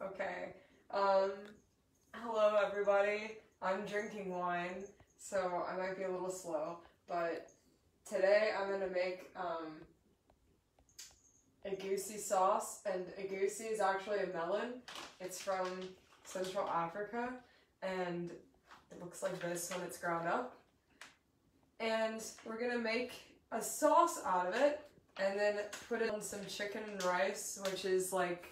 Okay. Hello everybody. I'm drinking wine, so I might be a little slow, but today I'm gonna make Egusi sauce, and Egusi is actually a melon. It's from Central Africa, and it looks like this when it's ground up. And we're gonna make a sauce out of it, and then put it on some chicken and rice, which is like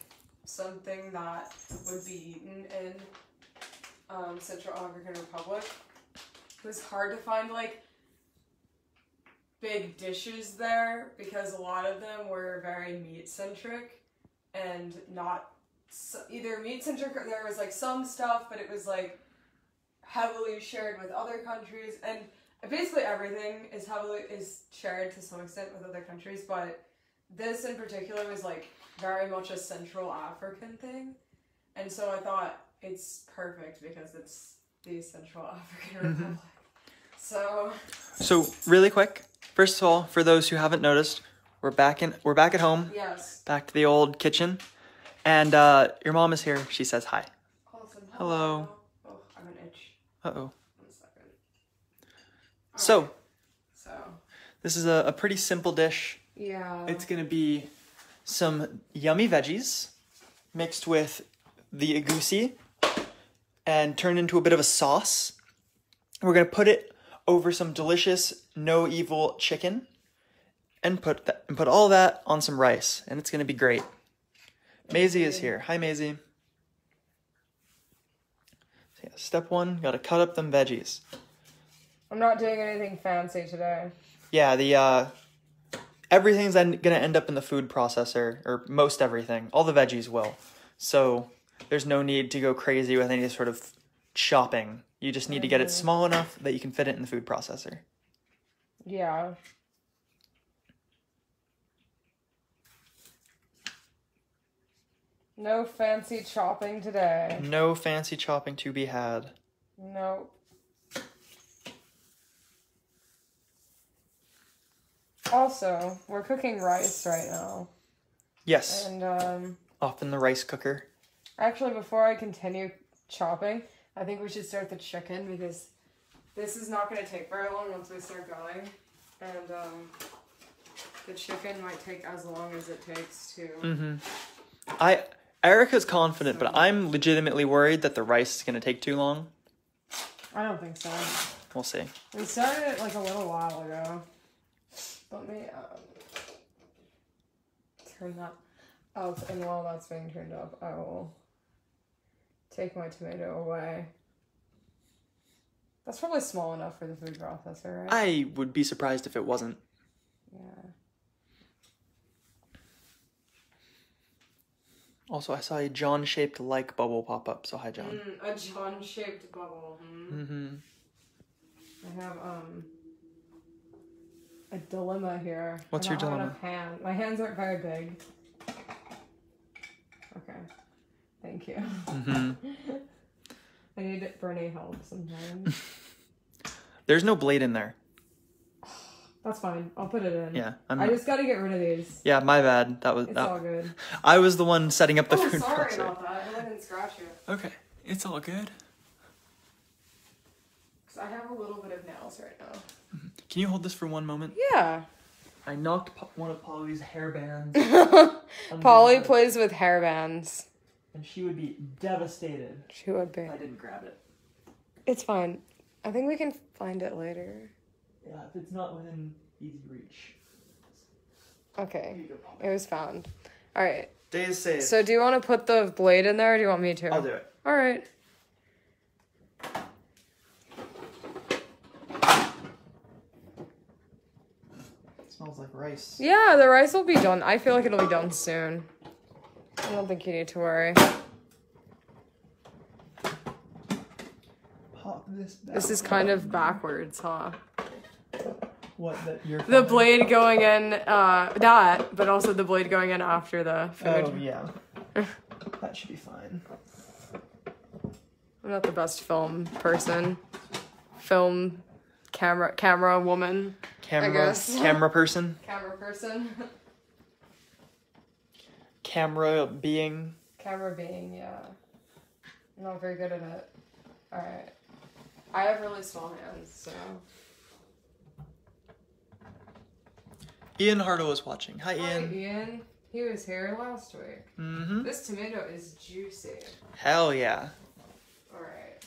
something that would be eaten in Central African Republic. It was hard to find like big dishes there because a lot of them were very meat centric and not either meat centric or there was like some stuff, but it was like heavily shared with other countries, and basically everything is shared to some extent with other countries, but this in particular was like very much a Central African thing, and so I thought it's perfect because it's the Central African Republic. So really quick, first of all, for those who haven't noticed, we're back at home. Yes. Back to the old kitchen, and your mom is here. She says hi. Awesome. Hello. Oh, I have an itch. Uh-oh. 1 second. So So this is a pretty simple dish. yeah. It's gonna be some yummy veggies mixed with the egusi and turned into a bit of a sauce. We're gonna put it over some delicious no evil chicken and put all that on some rice, and it's gonna be great. Maisie is here. Hi, Maisie. So yeah, step one, gotta cut up them veggies. I'm not doing anything fancy today. Yeah, the everything's gonna end up in the food processor, or most everything. All the veggies will. So there's no need to go crazy with any sort of chopping. You just need to get it small enough that you can fit it in the food processor. Yeah. No fancy chopping today. No fancy chopping to be had. Nope. Also, we're cooking rice right now. Yes. And, Off in the rice cooker. actually, before I continue chopping, I think we should start the chicken because this is not going to take very long once we start going. And, the chicken might take as long as it takes to... Erica's confident, but I'm legitimately worried that the rice is going to take too long. I don't think so. We'll see. We started it like a little while ago. Let me turn that up, and while that's being turned up, I will take my tomato away. That's probably small enough for the food processor, right? I would be surprised if it wasn't. Yeah. Also, I saw a John-shaped like bubble pop up, so hi, John. A John-shaped bubble. I have, a dilemma here. What's your dilemma? My hands aren't very big. Okay. Thank you. I need Bernie help sometimes. There's no blade in there. That's fine. I'll put it in. Yeah. I just gotta get rid of these. Yeah, my bad. It's all good. I was the one setting up the food sorry processor. about that. I didn't scratch you. Okay. It's all good. Because I have a little bit of nails right now. Can you hold this for one moment? Yeah. I knocked one of Polly's hair bands. Polly plays with hair bands. And she would be devastated. She would be. If I didn't grab it. It's fine. I think we can find it later. Yeah, if it's not within easy reach. Okay. It was found. Alright. Day is saved. So do you want to put the blade in there or do you want me to? I'll do it. Alright. It smells like rice. Yeah, the rice will be done. I feel like it'll be done soon. I don't think you need to worry. Pop this back. This is kind of backwards, huh? What, that you're The blade going in, but also the blade going in after the food. Oh, yeah. That should be fine. I'm not the best film person. Camera woman. I guess. Camera person. Camera person. Camera being. Caribbean, yeah. I'm not very good at it. Alright. I have really small hands, so... Ian Hartle is watching. Hi, Hi, Ian. Ian. He was here last week. Mm-hmm. This tomato is juicy. Hell yeah. Alright.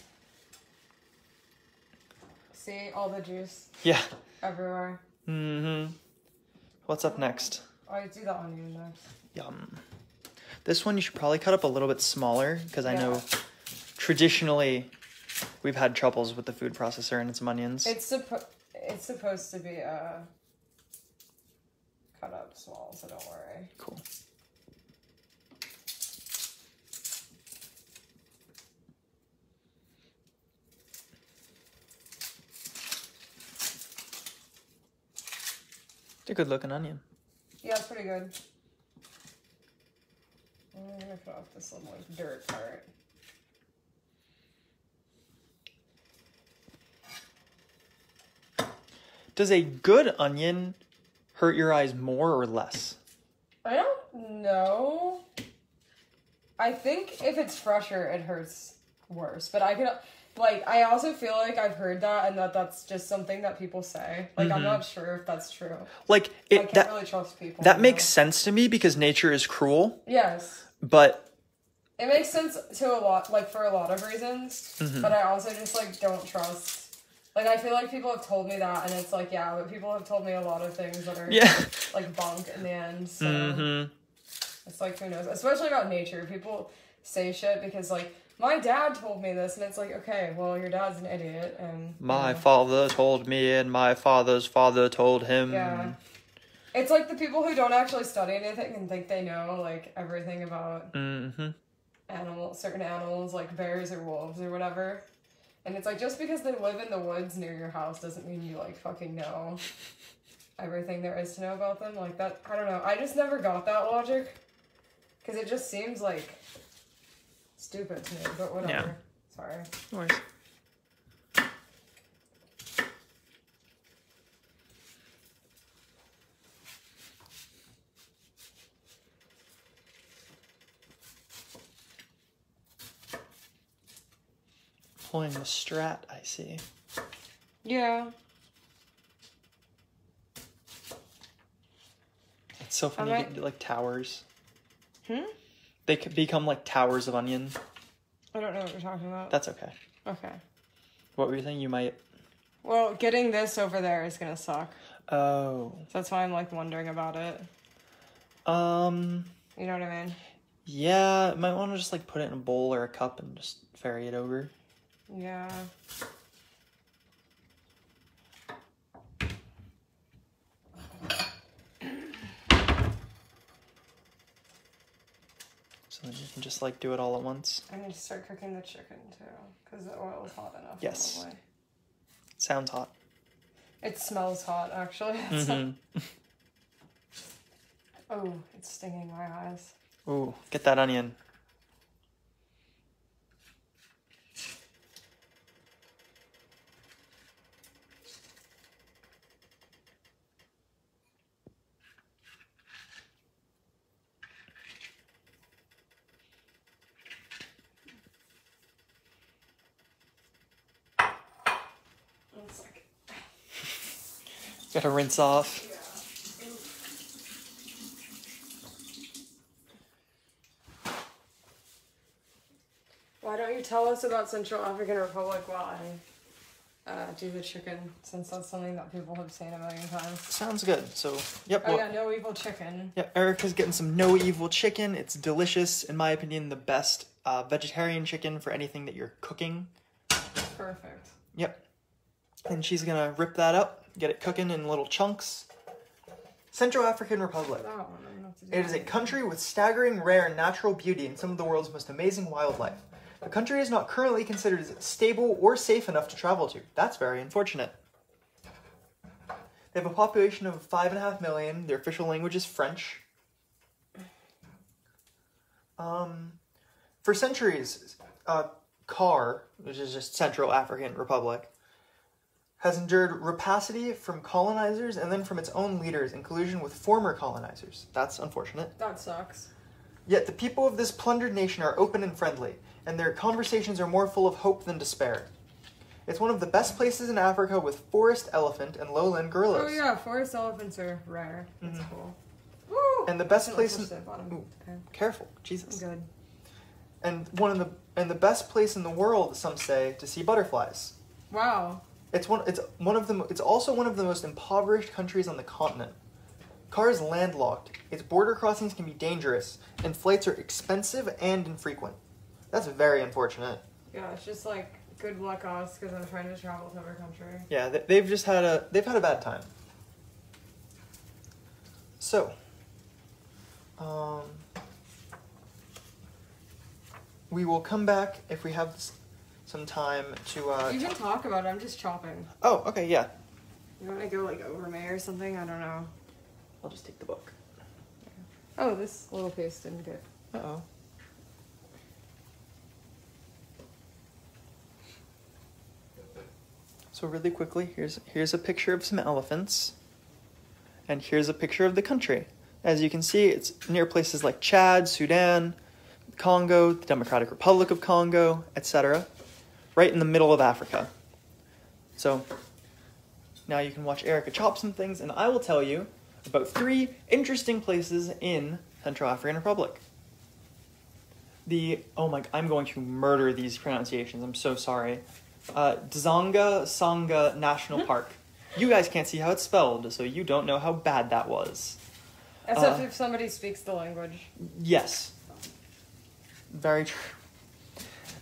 See all the juice? Yeah. Everywhere. Mm-hmm. What's up next? Oh, I do the onion next. Yum. This one you should probably cut up a little bit smaller, because I Yeah. know traditionally we've had troubles with the food processor and some onions. It's supposed to be cut up small, so don't worry. Cool. It's a good looking onion. Yeah, it's pretty good. I'm gonna cut off this little like dirt part. Does a good onion hurt your eyes more or less? I don't know. I think if it's fresher, it hurts worse. But I could, like, I also feel like I've heard that and that's just something that people say. Like, I'm not sure if that's true. Like, I can't really trust people. that makes sense to me because nature is cruel. Yes. But it makes sense to a lot, like, for a lot of reasons. But I also just, like, don't trust. Like, I feel like people have told me that, and it's like, yeah, but people have told me a lot of things that are, like, bunk in the end, so it's like, who knows? Especially about nature. People say shit because, like, my dad told me this, and it's like, okay, well, your dad's an idiot, and... My father told me, and my father's father told him. Yeah. It's like the people who don't actually study anything and think they know, like, everything about certain animals, like bears or wolves or whatever. And it's like, just because they live in the woods near your house doesn't mean you, like, fucking know everything there is to know about them. Like, that, I don't know. I just never got that logic. Because it just seems, like, stupid to me, but whatever. Yeah. Sorry. No worries. Pulling the strat, I see. Yeah. It's so funny I you get into, like, towers. Hmm? They could become, like, towers of onion. I don't know what you're talking about. That's okay. Okay. What were you thinking? You might... Well, getting this over there is gonna suck. Oh. So that's why I'm, like, wondering about it. You know what I mean? Yeah, might want to just, like, put it in a bowl or a cup and just ferry it over. Yeah. So then you can just, like, do it all at once. I need to start cooking the chicken, too. Because the oil is hot enough. Yes. Probably. Sounds hot. It smells hot, actually. Oh, it's stinging my eyes. Ooh, get that onion. Gotta rinse off. Yeah. Why don't you tell us about Central African Republic while I do the chicken, since that's something that people have seen a million times. Sounds good. So, yep. Oh Well, yeah, no evil chicken. yeah, Erica's getting some no evil chicken. It's delicious. In my opinion, the best vegetarian chicken for anything that you're cooking. Perfect. Yep. And she's gonna rip that up, get it cooking in little chunks. Central African Republic. That one, I don't know what to do. It is a country with staggering, rare, natural beauty and some of the world's most amazing wildlife. The country is not currently considered stable or safe enough to travel to. That's very unfortunate. They have a population of 5.5 million. Their official language is French. For centuries, CAR, which is just Central African Republic, has endured rapacity from colonizers and then from its own leaders in collusion with former colonizers. That's unfortunate. That sucks. Yet the people of this plundered nation are open and friendly, and their conversations are more full of hope than despair. It's one of the best places in Africa with forest elephant and lowland gorillas. Oh yeah, forest elephants are rare. That's cool. Woo! And the best place in careful, I'm Jesus. good. And the best place in the world, some say, to see butterflies. Wow. It's also one of the most impoverished countries on the continent. Kar is landlocked. Its border crossings can be dangerous, and flights are expensive and infrequent. That's very unfortunate. Yeah, it's just like good luck us because I'm trying to travel to every country. Yeah, they've had a bad time. So, we will come back if we have some time to. You can talk about it. I'm just chopping. Oh, okay, yeah. You want to go like over May or something? I don't know. I'll just take the book. Oh, this little piece didn't get. Uh-oh. So really quickly, here's a picture of some elephants, and here's a picture of the country. As you can see, it's near places like Chad, Sudan, Congo, the Democratic Republic of Congo, etc. Right in the middle of Africa. So now you can watch Erica chop some things, and I will tell you about 3 interesting places in Central African Republic. I'm going to murder these pronunciations. I'm so sorry. Dzanga Sanga National Park. You guys can't see how it's spelled, so you don't know how bad that was. Except if somebody speaks the language. Yes. Very true.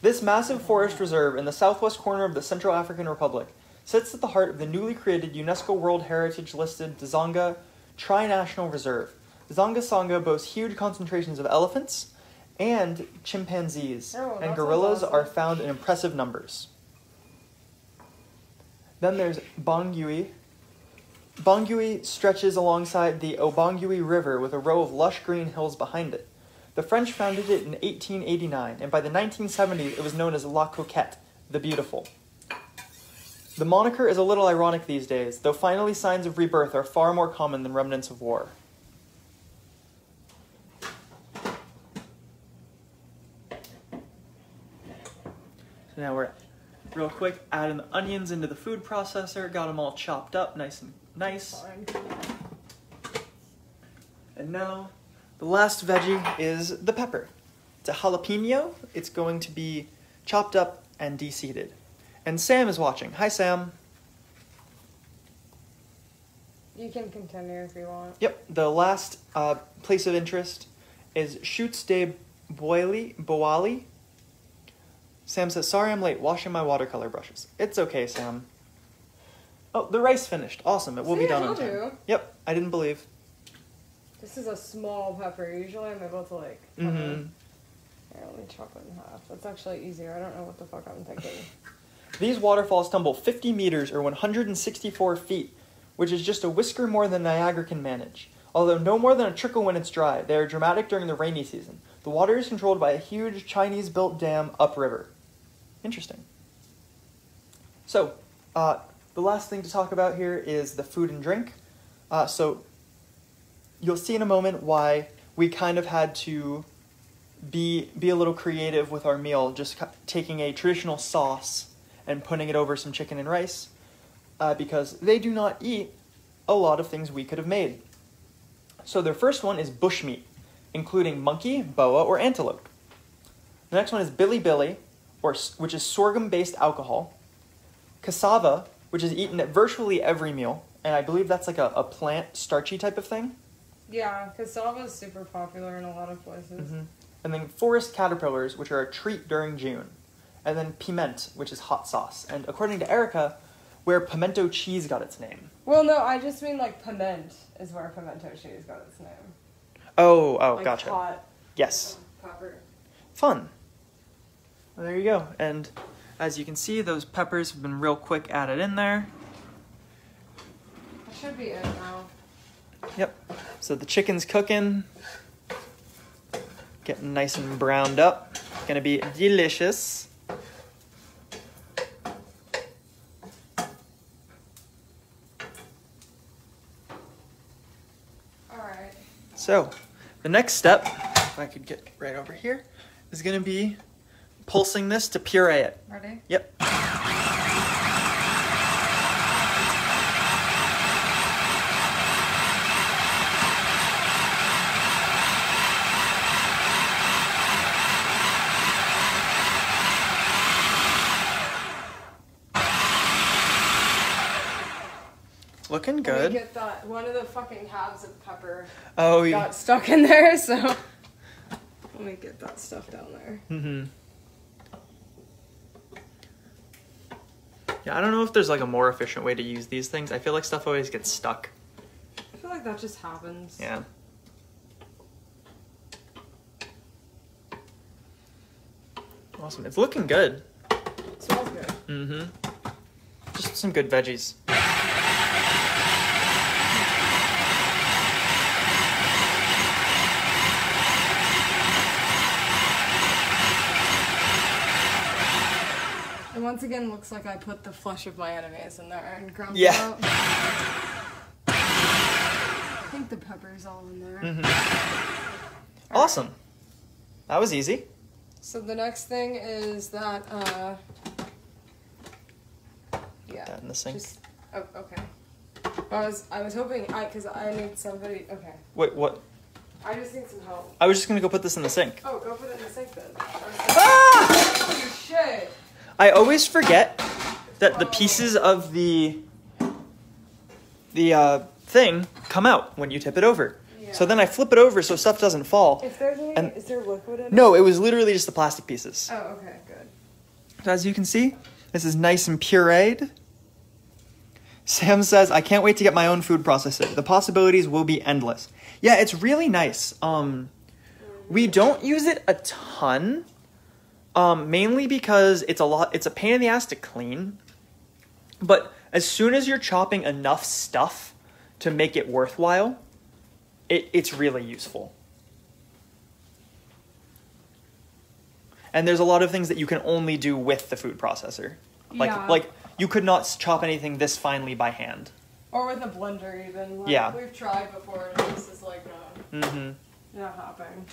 This massive forest reserve in the southwest corner of the Central African Republic sits at the heart of the newly created UNESCO World Heritage listed Dzanga Tri-National Reserve. Dzanga Sanga boasts huge concentrations of elephants and chimpanzees, and gorillas are found in impressive numbers. Then there's Bangui. Bangui stretches alongside the Obangui River with a row of lush green hills behind it. The French founded it in 1889, and by the 1970s it was known as La Coquette, the Beautiful. The moniker is a little ironic these days, though finally signs of rebirth are far more common than remnants of war. So now we're real quick adding the onions into the food processor, got them all chopped up nice and nice. And now the last veggie is the pepper. It's a jalapeno. It's going to be chopped up and de-seeded. And Sam is watching. Hi, Sam. You can continue if you want. Yep. The last place of interest is Chutes de Boali. Sam says, sorry I'm late, washing my watercolor brushes. It's okay, Sam. Oh, the rice finished. Awesome. It will be done on time. You. Yep. I didn't believe. This is a small pepper. Usually I'm able to like... Mm-hmm. Here, let me chop it in half. That's actually easier. I don't know what the fuck I'm thinking. These waterfalls tumble 50 meters or 164 feet, which is just a whisker more than Niagara can manage. Although no more than a trickle when it's dry, they are dramatic during the rainy season. The water is controlled by a huge Chinese-built dam upriver. Interesting. So, the last thing to talk about here is the food and drink. So, you'll see in a moment why we kind of had to be a little creative with our meal, just taking a traditional sauce and putting it over some chicken and rice, because they do not eat a lot of things we could have made. So their first one is bushmeat, including monkey, boa, or antelope. The next one is billy, which is sorghum-based alcohol. Cassava, which is eaten at virtually every meal, and I believe that's like a plant, starchy type of thing. Yeah, cassava is super popular in a lot of places. Mm-hmm. And then forest caterpillars, which are a treat during June. And then piment, which is hot sauce. And according to Erica, where pimento cheese got its name. Well, no, I just mean like piment is where pimento cheese got its name. Oh, like gotcha. Hot yes. Pepper. Fun. Well, there you go. And as you can see, those peppers have been real quick added in there. That should be it now. Yep. So the chicken's cooking. Getting nice and browned up. Gonna be delicious. Alright. So, the next step, if I could get right over here, is gonna be pulsing this to puree it. Ready? Yep. Looking Let me good. get that. One of the fucking halves of pepper Oh, yeah. got stuck in there, so let me get that stuff down there. Mm-hmm. Yeah, I don't know if there's like a more efficient way to use these things. I feel like stuff always gets stuck. I feel like that just happens. Yeah. Awesome. It's looking good. It smells good. Mm-hmm. Just some good veggies. It once again looks like I put the flesh of my enemies in there and ground Yeah. it out. I think the pepper's all in there. Mm-hmm. Awesome. That was easy. So the next thing is that, yeah. That in the sink. Just, oh, okay. I was hoping, because I need somebody, okay. Wait, what? I just need some help. I was just gonna go put this in the sink. Oh, go put it in the sink then. Ah! Holy shit! I always forget that the pieces of the thing come out when you tip it over. Yeah. So then I flip it over so stuff doesn't fall. If there's any, And- is there liquid in it? No, it was literally just the plastic pieces. Oh, okay, good. So as you can see, this is nice and pureed. Sam says, I can't wait to get my own food processor. The possibilities will be endless. Yeah, it's really nice. We don't use it a ton. Mainly because it's a pain in the ass to clean. But as soon as you're chopping enough stuff to make it worthwhile, it's really useful. And there's a lot of things that you can only do with the food processor. Yeah. Like you could not chop anything this finely by hand. Or with a blender even. Like, Yeah. We've tried before and this is like, Mm-hmm. not happening.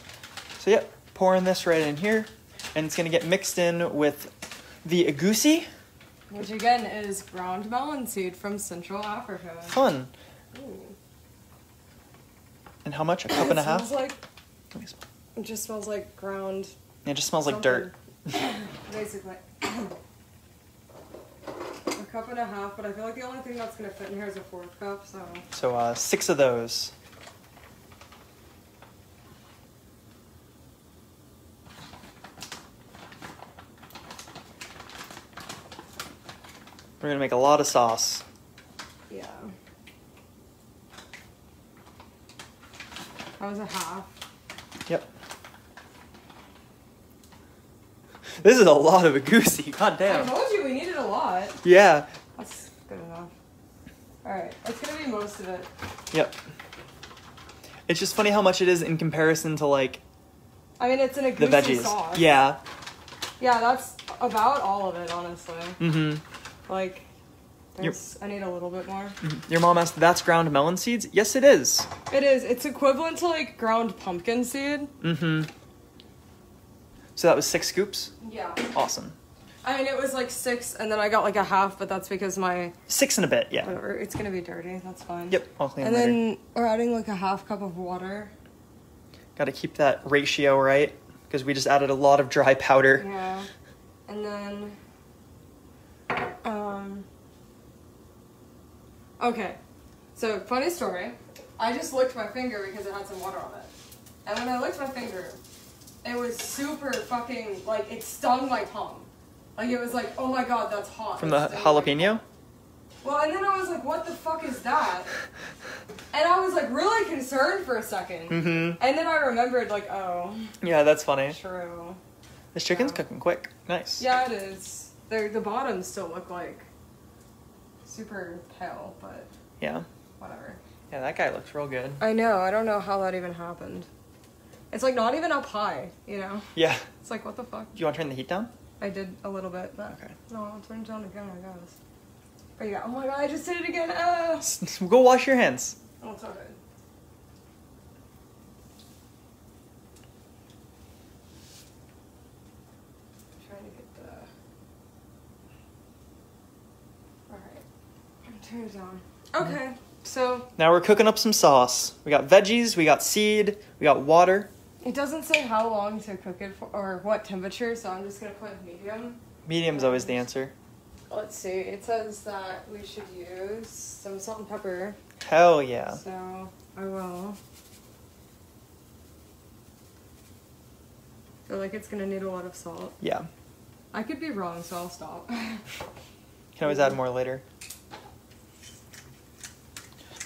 So yep, pouring this right in here. And it's going to get mixed in with the Egusi. Which again is ground melon seed from Central Africa. Fun. Ooh. And how much? A cup and a half? It smells like, Let me smell. it just smells like ground. It just smells like dirt. Basically. A cup and a half, but I feel like the only thing that's going to fit in here is a fourth cup, so. So 6 of those. We're gonna make a lot of sauce. Yeah. That was a half. Yep. This is a lot of Egusi. God I damn. told you we needed a lot. Yeah. That's good enough. Alright, it's gonna be most of it. Yep. It's just funny how much it is in comparison to like I mean, it's an the Egusi veggies. sauce. Yeah. Yeah, that's about all of it, honestly. Mm-hmm. Like, I need a little bit more. Your mom asked, that's ground melon seeds? Yes, it is. It is. It's equivalent to, like, ground pumpkin seed. Mm-hmm. So that was 6 scoops? Yeah. Awesome. I mean, it was, like, 6, and then I got, like, a half, but that's because my... 6 and a bit, yeah. Whatever. It's gonna be dirty. That's fine. Yep, I'll clean it And later. then we're adding, like, a half cup of water. Gotta keep that ratio right, because we just added a lot of dry powder. Yeah. And then... Okay. So, funny story. I just licked my finger because it had some water on it. And when I licked my finger, it was super fucking, like, it stung my tongue. Like, it was like, oh my god, that's hot. From It the stung my jalapeno? tongue. Well, and then I was like, what the fuck is that? And I was, like, really concerned for a second. Mm-hmm. And then I remembered, like, oh, Yeah, that's funny. true. This chicken's Yeah. cooking quick. Nice. Yeah, it is. The bottoms still look like super pale, but Yeah. whatever. Yeah, that guy looks real good. I know. I don't know how that even happened. It's like not even up high, you know? Yeah. It's like, what the fuck? Do you want to turn the heat down? I did a little bit, but Okay. no, I'll turn it down again, I guess. But yeah, oh my god, I just did it again. Go wash your hands. Oh, it's okay. Turn it down. Okay, so Now we're cooking up some sauce. We got veggies, we got seed, we got water. it doesn't say how long to cook it for or what temperature, so I'm just gonna put medium. Medium's always the answer. Let's see. It says that we should use some salt and pepper. Hell yeah. So I will. Feel like it's gonna need a lot of salt. Yeah. I could be wrong, so I'll stop. You can always add more later.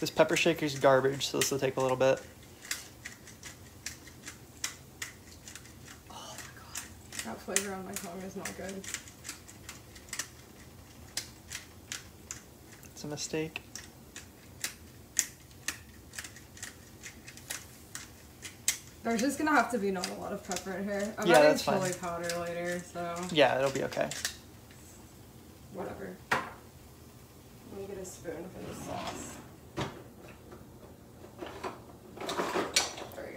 This pepper shaker's garbage, so this will take a little bit. Oh my god. That flavor on my tongue is not good. It's a mistake. There's just gonna have to be not a lot of pepper in here. I'm Yeah, adding that's fine. chili powder later, so Yeah, it'll be okay. whatever. Let me get a spoon for the sauce. There we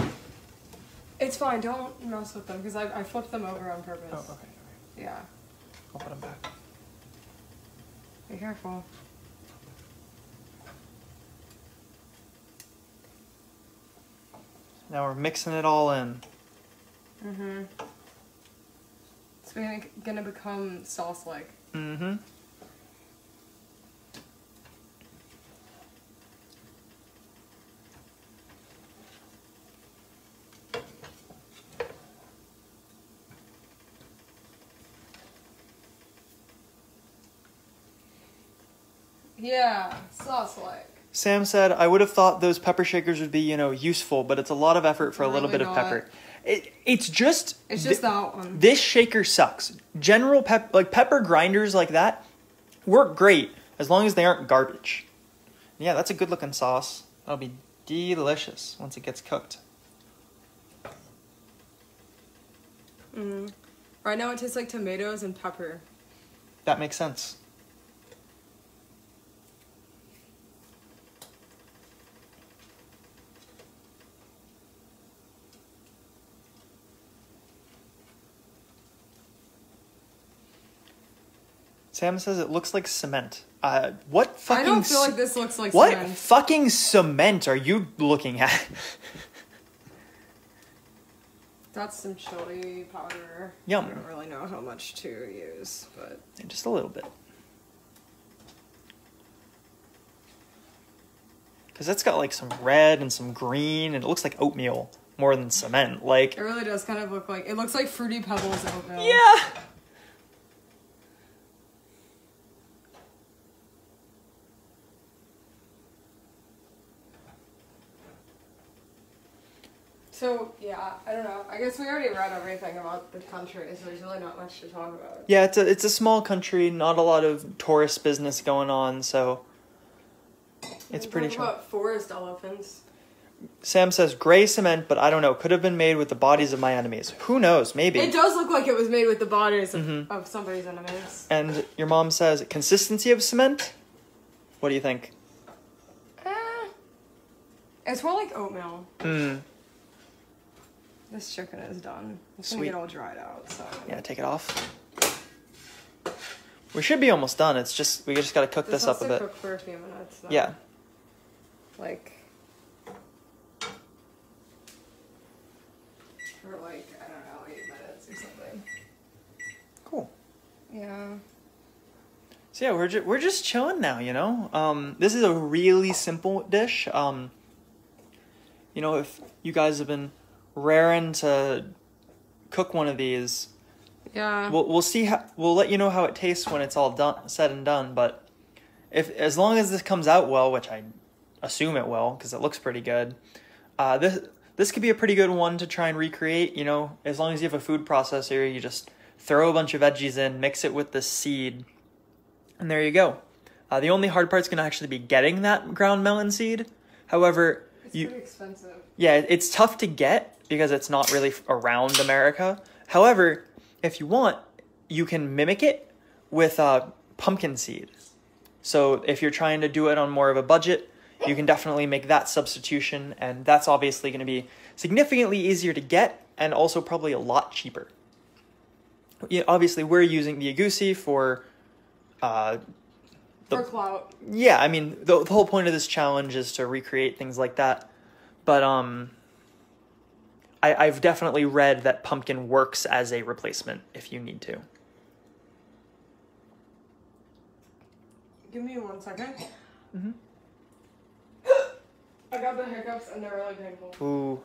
go. It's fine. Don't mess with them because I flipped them over on purpose. Oh, okay. Yeah. I'll put them back. Be careful. Now we're mixing it all in. Mm-hmm. It's gonna become sauce-like. Mm-hmm. Yeah, sauce-like. Sam said, I would have thought those pepper shakers would be, useful, but it's a lot of effort for a little Really bit of not. pepper. It's just that one. This shaker sucks. General pepper grinders like that work great as long as they aren't garbage. Yeah, that's a good looking sauce. That'll be delicious once it gets cooked. Mm-hmm. Right now it tastes like tomatoes and pepper. That makes sense. Sam says it looks like cement. What fucking... I don't feel like this looks like what cement. fucking cement are you looking at? That's some chili powder. Yum. I don't really know how much to use, but... Just a little bit. Because it's got some red and some green, and it looks like oatmeal more than cement. It really does kind of look like... It looks like Fruity Pebbles oatmeal. Yeah! So, yeah, I don't know. I guess we already read everything about the country, so there's really not much to talk about. Yeah, it's a small country, not a lot of tourist business going on, so it's pretty chill. What about forest elephants? Sam says, gray cement, but I don't know. Could have been made with the bodies of my enemies. Who knows? Maybe. It does look like it was made with the bodies of somebody's enemies. And your mom says, consistency of cement? What do you think? It's more like oatmeal. Hmm. This chicken is done. It's Sweet. gonna get all dried out, so... Yeah, take it off. We should be almost done. It's just, we just gotta cook this up a bit. Cook for a few minutes, though. Yeah. For I don't know, 8 minutes or something. Cool. Yeah. So yeah, we're just chilling now, This is a really simple dish. If you guys have been raring to cook one of these, Yeah. we'll see we'll let you know how it tastes when it's all said and done. But as long as this comes out well, which I assume it will, because it looks pretty good, this could be a pretty good one to try and recreate. As long as you have a food processor, you just throw a bunch of veggies in, mix it with the seed, and there you go. The only hard part's gonna actually be getting that ground melon seed. However, It's pretty expensive. Yeah, it's tough to get because it's not really around America. However, if you want, you can mimic it with pumpkin seed. So if you're trying to do it on more of a budget, you can definitely make that substitution, and that's obviously going to be significantly easier to get and also probably a lot cheaper. Obviously, we're using the Egusi for For clout. Yeah, I mean, the whole point of this challenge is to recreate things like that. But I've definitely read that pumpkin works as a replacement if you need to. Give me 1 second. Mm-hmm. I got the hiccups and they're really painful. Ooh.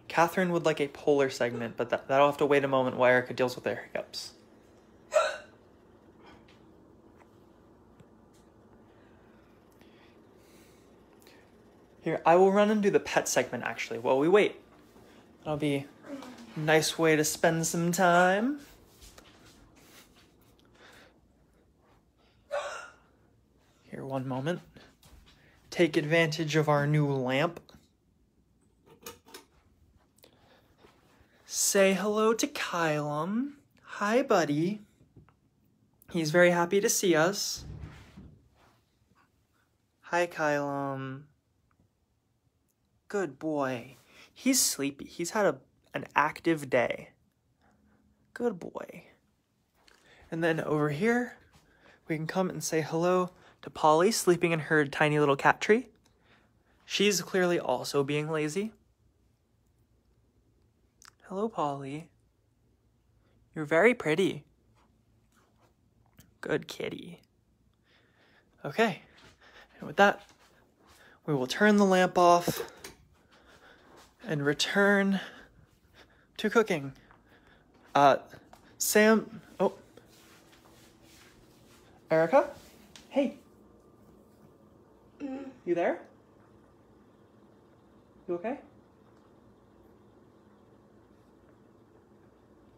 Catherine would like a polar segment, but that'll have to wait a moment while Erica deals with their hiccups. Here, I will run and do the pet segment, actually, while we wait. That'll be a nice way to spend some time. Here, 1 moment. Take advantage of our new lamp. Say hello to Kylum. Hi, buddy. He's very happy to see us. Hi, Kylum. Good boy. He's sleepy. He's had an active day. Good boy. And then over here, we can come and say hello to Polly, sleeping in her tiny little cat tree. She's clearly also being lazy. Hello, Polly. You're very pretty. Good kitty. Okay. And with that, we will turn the lamp off and return to cooking. Sam, oh. Erica? Hey. You there? You okay?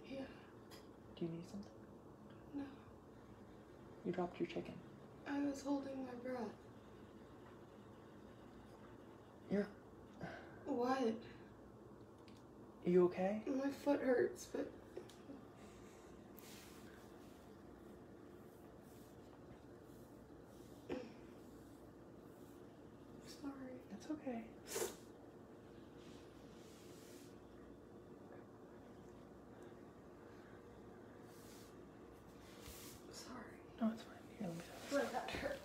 Yeah. Do you need something? No. You dropped your chicken. I was holding my breath. You're... What? Are you okay? My foot hurts, but... Sorry. It's okay. Sorry. No, it's fine. Here, let me But that hurts.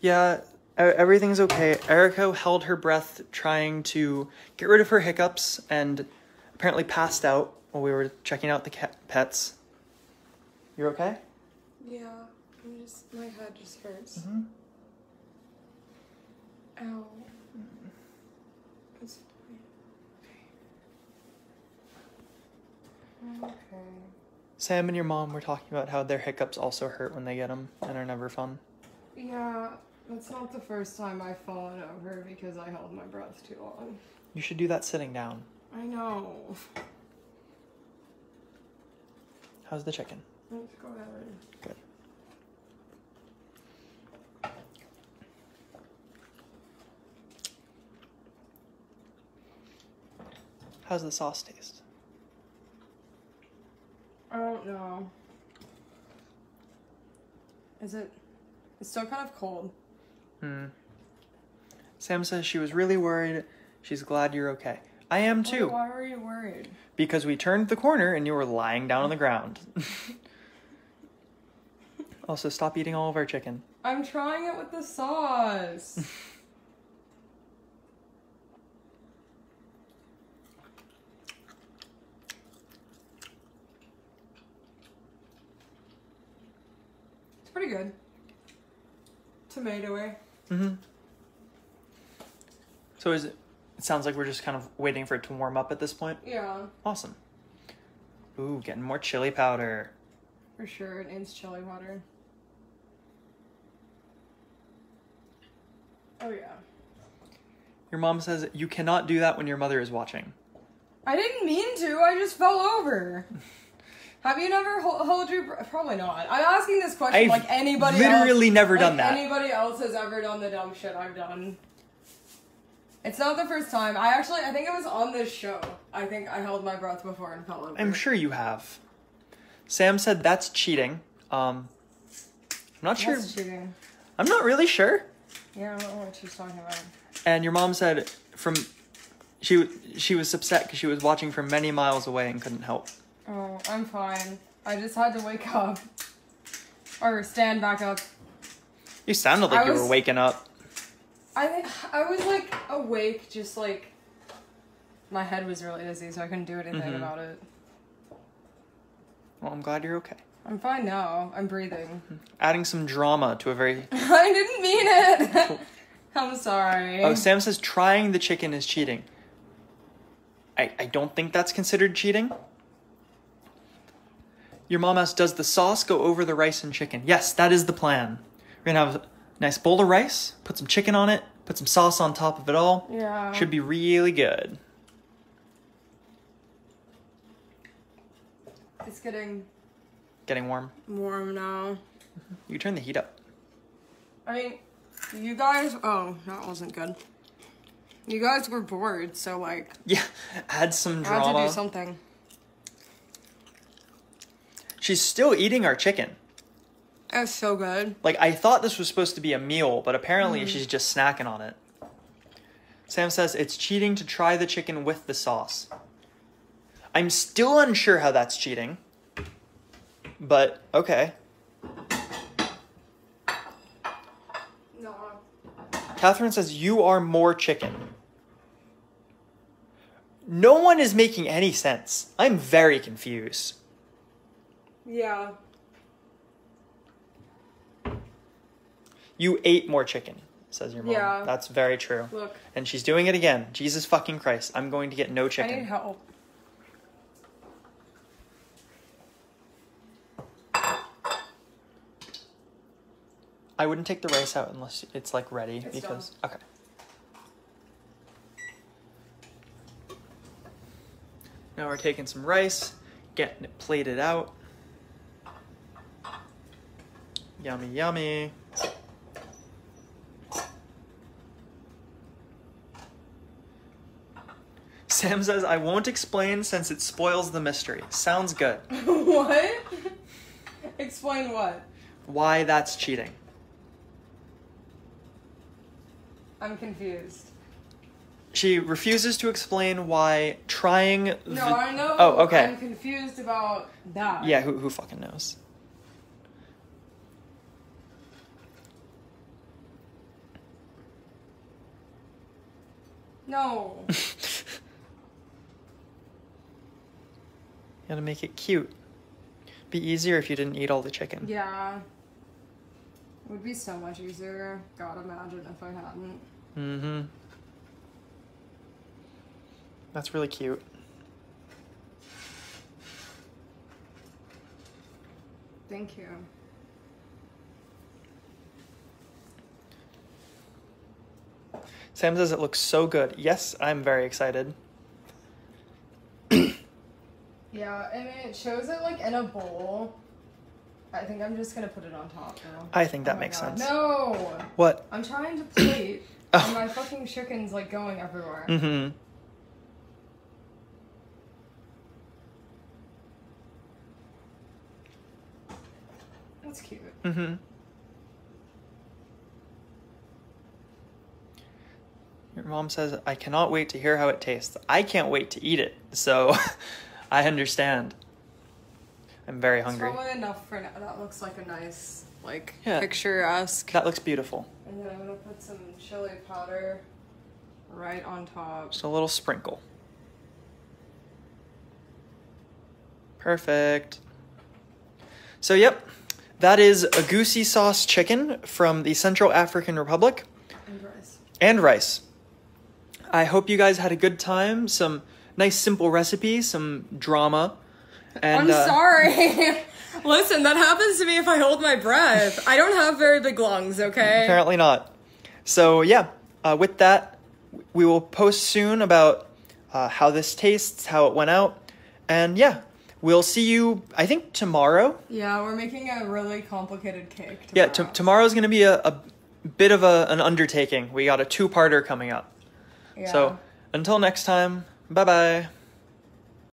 Yeah, everything's okay. Erica held her breath trying to get rid of her hiccups and apparently passed out while we were checking out the pets. You're okay? Yeah, my head just hurts. Mm-hmm. Ow. It's fine. Okay. Sam and your mom were talking about how their hiccups also hurt when they get them and are never fun. Yeah, that's not the first time I've fallen over because I held my breath too long. You should do that sitting down. I know. How's the chicken? Let's go ahead. Good. How's the sauce taste? I don't know. Is it... It's still kind of cold. Sam says she was really worried. She's glad you're okay. I am too. Why were you worried? Because we turned the corner and you were lying down on the ground. Also, stop eating all of our chicken. I'm trying it with the sauce. It's pretty good. Tomato-y. Mm-hmm. So it sounds like we're just kind of waiting for it to warm up at this point? Yeah. Awesome. Ooh, getting more chili powder. For sure, it needs chili powder. Oh yeah. Your mom says you cannot do that when your mother is watching. I didn't mean to, I just fell over. Have you never hold your breath? Probably not. I'm asking this question like anybody else. Literally never done that. Anybody else has ever done the dumb shit I've done. It's not the first time. I think it was on this show. I think I held my breath before and fell over. I'm sure you have. Sam said that's cheating. I'm not sure. That's cheating. I'm not really sure. Yeah, I don't know what she's talking about. And your mom said she was upset because she was watching from many miles away and couldn't help. Oh, I'm fine. I just had to wake up. Or stand back up. You sounded like you were waking up. I was like awake, just like my head was really dizzy, so I couldn't do anything about it. Well, I'm glad you're okay. I'm fine now. I'm breathing. Adding some drama to a very... I didn't mean it! I'm sorry. Oh, Sam says trying the chicken is cheating. I don't think that's considered cheating. Your mom asks, does the sauce go over the rice and chicken? Yes, that is the plan. We're going to have a nice bowl of rice, put some chicken on it, put some sauce on top of it all. Yeah. Should be really good. It's getting warm. Warm now. You turn the heat up. I mean, you guys... Oh, that wasn't good. You guys were bored, so like... Yeah, add some drama. I had to do something. She's still eating our chicken. That's so good. Like, I thought this was supposed to be a meal, but apparently she's just snacking on it. Sam says it's cheating to try the chicken with the sauce. I'm still unsure how that's cheating. But, okay. No. Catherine says, you are more chicken. No one is making any sense. I'm very confused. Yeah. You ate more chicken, says your mom. Yeah. That's very true. Look. And she's doing it again. Jesus fucking Christ. I'm going to get no chicken. I need help. I wouldn't take the rice out unless it's like ready It's because... done. Okay. Now we're taking some rice, getting it plated out. Yummy, yummy. Sam says, I won't explain since it spoils the mystery. Sounds good. What? Explain what? Why that's cheating. I'm confused. She refuses to explain why trying... No, I know. Oh, okay. I'm confused about that. Yeah, who fucking knows? No. Gotta make it cute. Be easier if you didn't eat all the chicken. Yeah. It would be so much easier. God, imagine if I hadn't. Mm-hmm. That's really cute. Thank you. Sam says it looks so good. Yes, I'm very excited. Yeah, I mean, it shows it like in a bowl. I think I'm just gonna put it on top though. I think that Oh my makes God. sense. No! What? I'm trying to plate Oh. and my fucking chicken's like going everywhere. Mm-hmm. That's cute. Mm-hmm. Your mom says, I cannot wait to hear how it tastes. I can't wait to eat it, so I understand. I'm very hungry. It's probably enough for now. That looks like a nice, like, Yeah. picturesque. That looks beautiful. And then I'm gonna put some chili powder right on top. Just a little sprinkle. Perfect. So, yep, that is Egusi sauce chicken from the Central African Republic. And rice. And rice. I hope you guys had a good time. Some nice simple recipes, some drama. And, I'm sorry. Listen, that happens to me if I hold my breath. I don't have very big lungs, okay? Apparently not. So, yeah, with that, we will post soon about how this tastes, how it went out. And, yeah, we'll see you, I think, tomorrow. Yeah, we're making a really complicated cake. Yeah, tomorrow's going to be a bit of an undertaking. We got a two-parter coming up. Yeah. So, until next time, bye-bye.